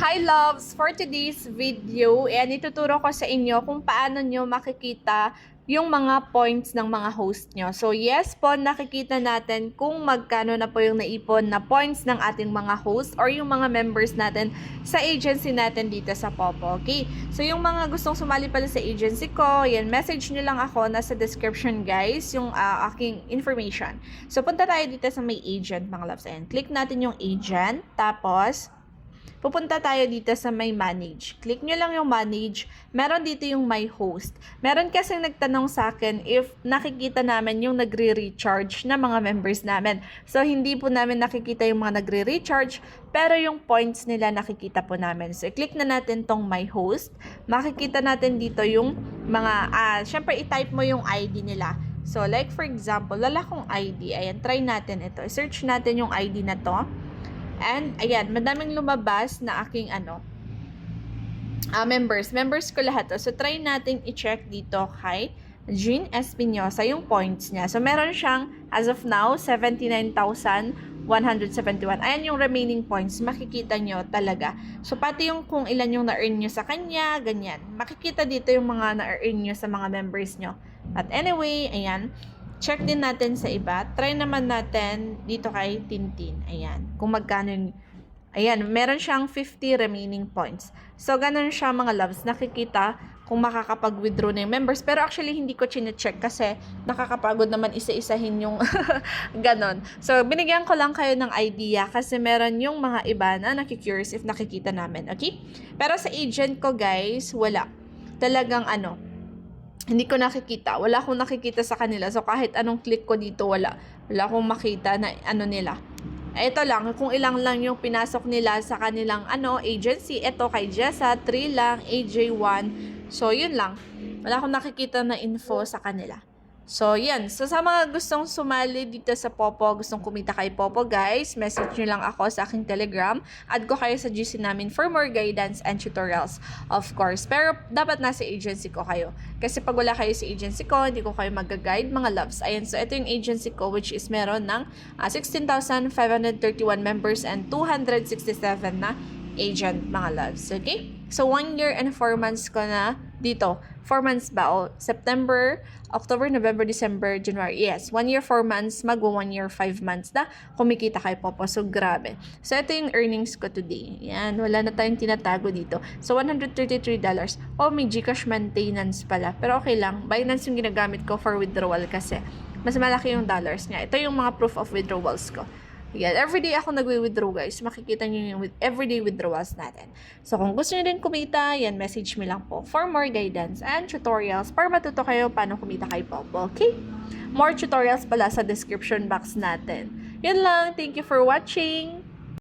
Hi loves! For today's video, ituturo ko sa inyo kung paano nyo makikita yung mga points ng mga host nyo. So yes po, nakikita natin kung magkano na po yung naipon na points ng ating mga host or yung mga members natin sa agency natin dito sa Popo. Okay? So yung mga gustong sumali pala sa agency ko, yan, message nyo lang ako, nasa description guys, yung aking information. So punta tayo dito sa may agent mga loves. Ayan, click natin yung agent, tapos pupunta tayo dito sa may manage. Click nyo lang yung manage. Meron dito yung my host. Meron kasing nagtanong sa akin if nakikita namin yung nagre-recharge na mga members namin. So, hindi po namin nakikita yung mga nagre-recharge, pero yung points nila nakikita po namin. So, click na natin tong my host. Makikita natin dito yung mga, syempre i-type mo yung ID nila. So, like for example, wala kong ID. Ayan, try natin ito. I-search natin yung ID na to. And, ayan, madaming lumabas na aking, members. Members ko lahat to. So, try natin i-check dito kay Jean Espinosa yung points niya. So, meron siyang, as of now, 79,171. Ayan yung remaining points. Makikita nyo talaga. So, pati yung kung ilan yung na-earn nyo sa kanya, ganyan. Makikita dito yung mga na-earn nyo sa mga members nyo. But anyway, ayan. Check din natin sa iba. Try naman natin dito kay Tintin. Ayan. Kung magkano yun. Ayan. Meron siyang 50 remaining points. So, ganun siya mga loves. Nakikita kung makakapag-withdraw na yung members. Pero actually, hindi ko chine-check kasi nakakapagod naman isa-isahin yung ganon. So, binigyan ko lang kayo ng idea kasi meron yung mga iba na nakikurious if nakikita namin. Okay? Pero sa agent ko, guys, wala. Talagang hindi ko nakikita. Wala akong nakikita sa kanila. So, kahit anong click ko dito, wala. Wala akong makita na nila. Ito lang, kung ilang lang yung pinasok nila sa kanilang agency. Ito kay Jessa, 3 lang, AJ 1. So, yun lang. Wala akong nakikita na info sa kanila. So, yan. So, sa mga gustong sumali dito sa Popo, gustong kumita kay Popo, guys, message nyo lang ako sa aking Telegram. Add ko kayo sa GC namin for more guidance and tutorials, of course. Pero, dapat nasa agency ko kayo. Kasi pag wala kayo sa agency ko, hindi ko kayo mag-guide, mga loves. Ayan, so ito yung agency ko, which is meron ng 16,531 members and 267 na agent, mga loves. Okay? So, 1 year and 4 months ko na dito. 4 months ba? O, September, October, November, December, January. Yes, 1 year, 4 months, mag-1 year, 5 months na kumikita kay Popo. So, grabe. So, ito yung earnings ko today. Yan, wala na tayong tinatago dito. So, $133. Oh, may Gcash maintenance pala. Pero okay lang. Binance yung ginagamit ko for withdrawal kasi mas malaki yung dollars niya. Ito yung mga proof of withdrawals ko. Yan, everyday ako nagwi-withdraw guys. Makikita nyo yung everyday withdrawals natin. So, kung gusto nyo din kumita, yan, message me lang po for more guidance and tutorials para matuto kayo paano kumita kay Popo. Okay? More tutorials pala sa description box natin. Yun lang. Thank you for watching.